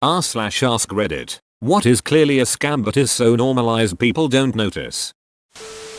r/ask Reddit. What is clearly a scam but is so normalized people don't notice.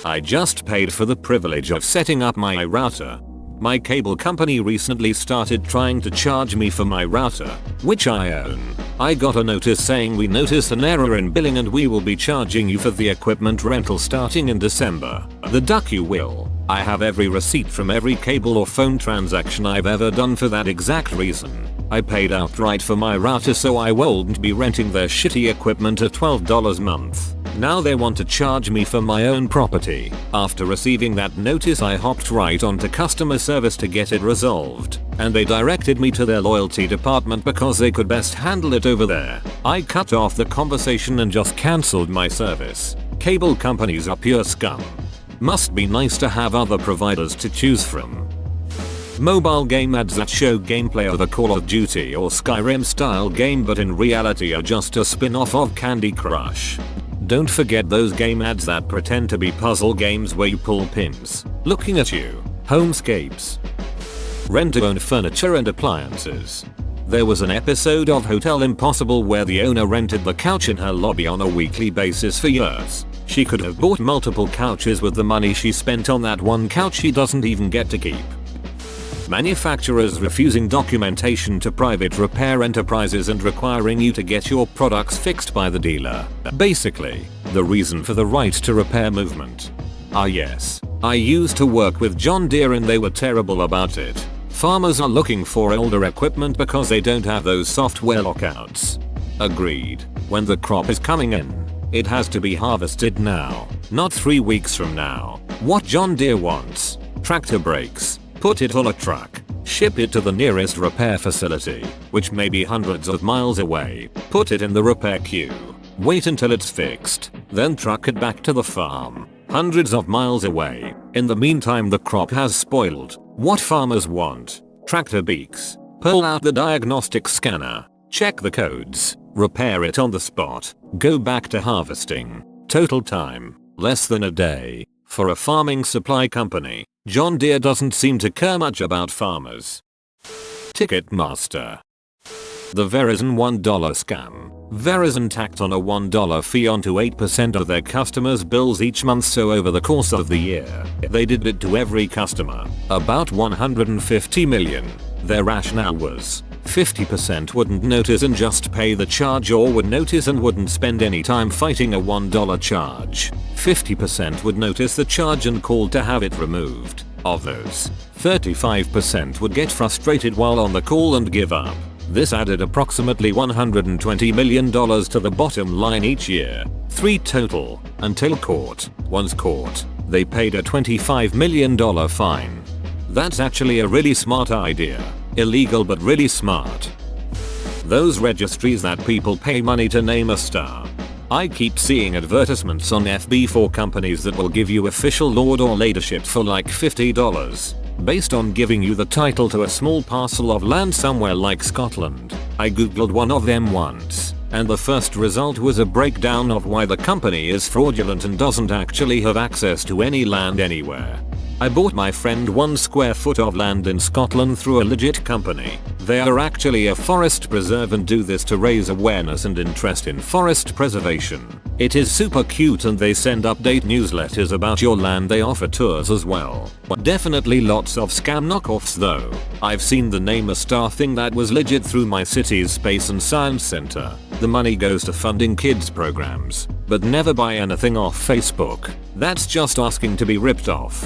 I just paid for the privilege of setting up my router. My cable company recently started trying to charge me for my router, which I own. I got a notice saying we noticed an error in billing and we will be charging you for the equipment rental starting in December. The duck you will. I have every receipt from every cable or phone transaction I've ever done for that exact reason. I paid outright for my router so I won't be renting their shitty equipment at $12 a month. Now they want to charge me for my own property. After receiving that notice I hopped right onto customer service to get it resolved, and they directed me to their loyalty department because they could best handle it over there. I cut off the conversation and just cancelled my service. Cable companies are pure scum. Must be nice to have other providers to choose from. Mobile game ads that show gameplay of a Call of Duty or Skyrim style game but in reality are just a spin-off of Candy Crush. Don't forget those game ads that pretend to be puzzle games where you pull pins. Looking at you. Homescapes. Rent to own furniture and appliances. There was an episode of Hotel Impossible where the owner rented the couch in her lobby on a weekly basis for years. She could have bought multiple couches with the money she spent on that one couch she doesn't even get to keep. Manufacturers refusing documentation to private repair enterprises and requiring you to get your products fixed by the dealer. Basically, the reason for the right to repair movement. Ah yes, I used to work with John Deere and they were terrible about it. Farmers are looking for older equipment because they don't have those software lockouts. Agreed. When the crop is coming in, it has to be harvested now, not 3 weeks from now. What John Deere wants: tractor brakes. Put it on a truck, ship it to the nearest repair facility, which may be hundreds of miles away, put it in the repair queue, wait until it's fixed, then truck it back to the farm, hundreds of miles away. In the meantime the crop has spoiled. What farmers want: tractor beaks. Pull out the diagnostic scanner, check the codes, repair it on the spot, go back to harvesting. Total time, less than a day. For a farming supply company, John Deere doesn't seem to care much about farmers. Ticketmaster. The Verizon $1 scam. Verizon tacked on a $1 fee onto 8% of their customers' bills each month, so over the course of the year, they did it to every customer, about 150 million. Their rationale was, 50% wouldn't notice and just pay the charge, or would notice and wouldn't spend any time fighting a $1 charge. 50% would notice the charge and call to have it removed. Of those, 35% would get frustrated while on the call and give up. This added approximately $120 million to the bottom line each year. 3 total, until caught. Once caught, they paid a $25 million fine. That's actually a really smart idea. Illegal but really smart. Those registries that people pay money to name a star. I keep seeing advertisements on FB for companies that will give you official lord or ladyship for like $50. Based on giving you the title to a small parcel of land somewhere like Scotland. I googled one of them once, and the first result was a breakdown of why the company is fraudulent and doesn't actually have access to any land anywhere. I bought my friend 1 square foot of land in Scotland through a legit company. They are actually a forest preserve and do this to raise awareness and interest in forest preservation. It is super cute and they send update newsletters about your land. They offer tours as well. Definitely lots of scam knockoffs though. I've seen the name a star thing that was legit through my city's space and science center. The money goes to funding kids programs, but never buy anything off Facebook. That's just asking to be ripped off.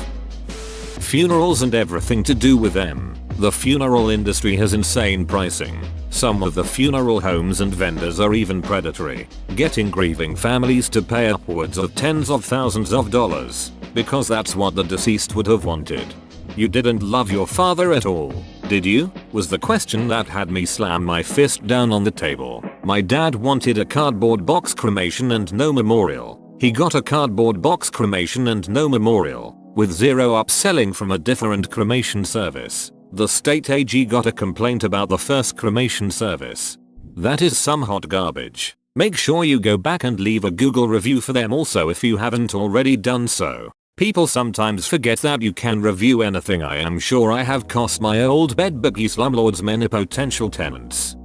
Funerals and everything to do with them. The funeral industry has insane pricing. Some of the funeral homes and vendors are even predatory, getting grieving families to pay upwards of tens of thousands of dollars, because that's what the deceased would have wanted. You didn't love your father at all, did you? Was the question that had me slam my fist down on the table. My dad wanted a cardboard box cremation and no memorial. He got a cardboard box cremation and no memorial, with zero upselling from a different cremation service. The state AG got a complaint about the first cremation service. That is some hot garbage. Make sure you go back and leave a Google review for them also if you haven't already done so. People sometimes forget that you can review anything. I am sure I have cost my old bedbuggy slumlords many potential tenants.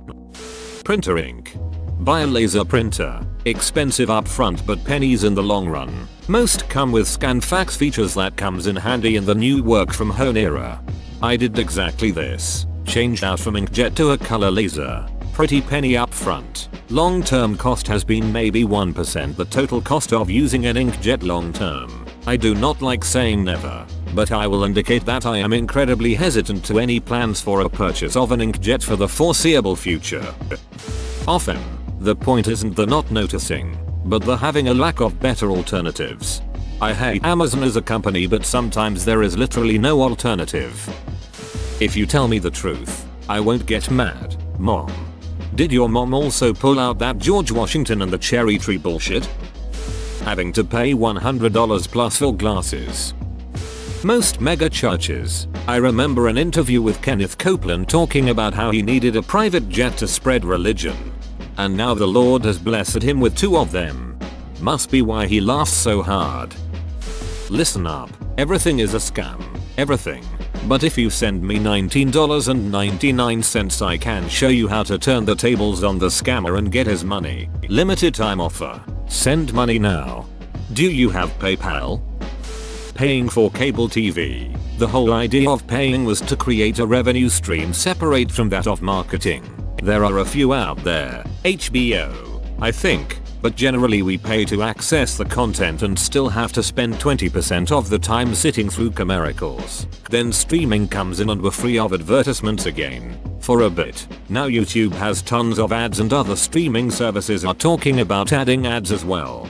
printer ink. Buy a laser printer. Expensive upfront but pennies in the long run. Most come with scan fax features that comes in handy in the new work from home era. I did exactly this. Changed out from inkjet to a color laser. Pretty penny upfront. Long term cost has been maybe 1% the total cost of using an inkjet long term. I do not like saying never, but I will indicate that I am incredibly hesitant to any plans for a purchase of an inkjet for the foreseeable future. Often, the point isn't the not noticing, but the having a lack of better alternatives. I hate Amazon as a company, but sometimes there is literally no alternative. If you tell me the truth, I won't get mad, Mom. Did your mom also pull out that George Washington and the cherry tree bullshit? Having to pay $100 plus for glasses. Most mega churches. I remember an interview with Kenneth Copeland talking about how he needed a private jet to spread religion. And now the Lord has blessed him with 2 of them. Must be why he laughs so hard. Listen up, everything is a scam. Everything. But if you send me $19.99 I can show you how to turn the tables on the scammer and get his money. Limited time offer. Send money now. Do you have PayPal? Paying for cable TV. The whole idea of paying was to create a revenue stream separate from that of marketing. There are a few out there. HBO, I think. But generally we pay to access the content and still have to spend 20% of the time sitting through commercials. Then streaming comes in and we're free of advertisements again. For a bit. Now YouTube has tons of ads and other streaming services are talking about adding ads as well.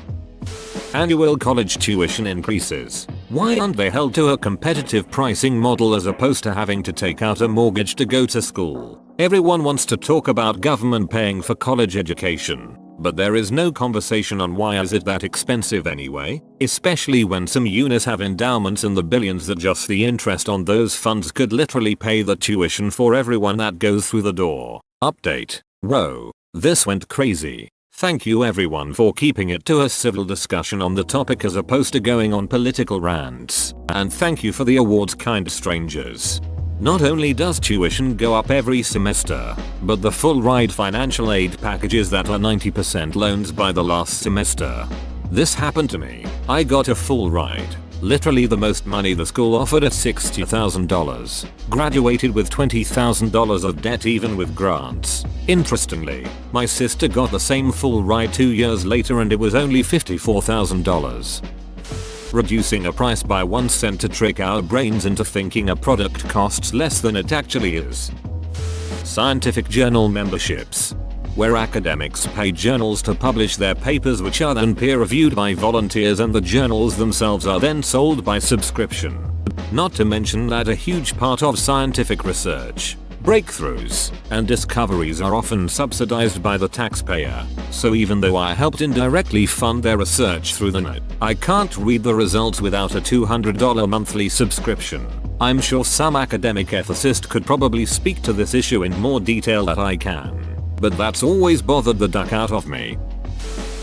Annual college tuition increases. Why aren't they held to a competitive pricing model as opposed to having to take out a mortgage to go to school? Everyone wants to talk about government paying for college education. But there is no conversation on why is it that expensive anyway, especially when some unis have endowments in the billions that just the interest on those funds could literally pay the tuition for everyone that goes through the door. Update. Whoa. This went crazy. Thank you everyone for keeping it to a civil discussion on the topic as opposed to going on political rants. And thank you for the awards, kind strangers. Not only does tuition go up every semester, but the full ride financial aid packages that are 90% loans by the last semester. This happened to me. I got a full ride. Literally the most money the school offered at $60,000. Graduated with $20,000 of debt even with grants. Interestingly, my sister got the same full ride 2 years later and it was only $54,000. Reducing a price by 1 cent to trick our brains into thinking a product costs less than it actually is. Scientific journal memberships. Where academics pay journals to publish their papers which are then peer reviewed by volunteers and the journals themselves are then sold by subscription. Not to mention that a huge part of scientific research, breakthroughs, and discoveries are often subsidized by the taxpayer, so even though I helped indirectly fund their research through the net, I can't read the results without a $200 monthly subscription. I'm sure some academic ethicist could probably speak to this issue in more detail than I can, but that's always bothered the duck out of me.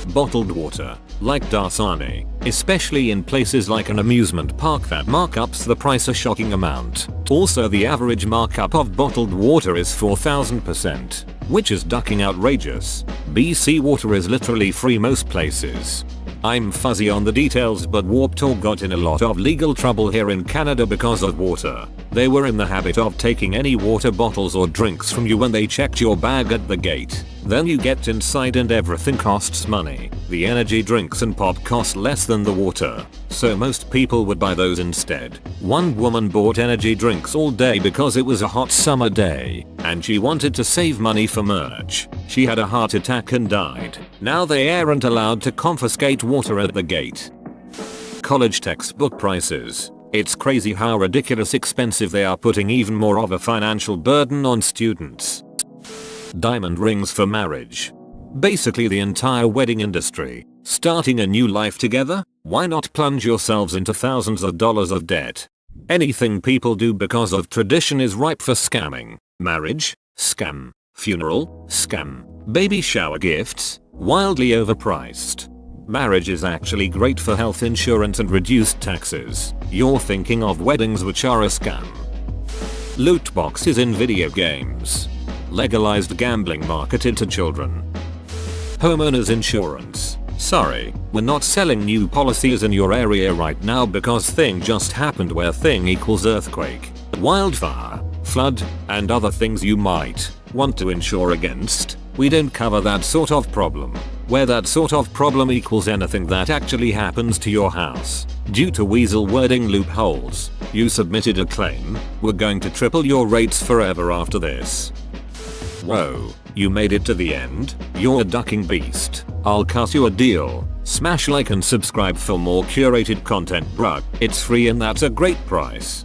Bottled water, like Dasani, especially in places like an amusement park that markups the price a shocking amount. Also the average markup of bottled water is 4,000%, which is ducking outrageous. BC water is literally free most places. I'm fuzzy on the details but Warped Tour got in a lot of legal trouble here in Canada because of water. They were in the habit of taking any water bottles or drinks from you when they checked your bag at the gate. Then you get inside and everything costs money. The energy drinks and pop cost less than the water, so most people would buy those instead. One woman bought energy drinks all day because it was a hot summer day, and she wanted to save money for merch. She had a heart attack and died. Now they aren't allowed to confiscate water at the gate. College textbook prices. It's crazy how ridiculous expensive they are, putting even more of a financial burden on students. Diamond rings for marriage. Basically the entire wedding industry. Starting a new life together? Why not plunge yourselves into thousands of dollars of debt? Anything people do because of tradition is ripe for scamming. Marriage? Scam. Funeral? Scam. Baby shower gifts? Wildly overpriced. Marriage is actually great for health insurance and reduced taxes. You're thinking of weddings which are a scam. Loot boxes in video games. Legalized gambling marketed to children. Homeowners insurance. Sorry, we're not selling new policies in your area right now because thing just happened where thing equals earthquake, wildfire, flood, and other things you might want to insure against. We don't cover that sort of problem. Where that sort of problem equals anything that actually happens to your house. Due to weasel wording loopholes, you submitted a claim, we're going to triple your rates forever after this. Whoa, you made it to the end? You're a ducking beast. I'll cut you a deal. Smash like and subscribe for more curated content, bruh. It's free and that's a great price.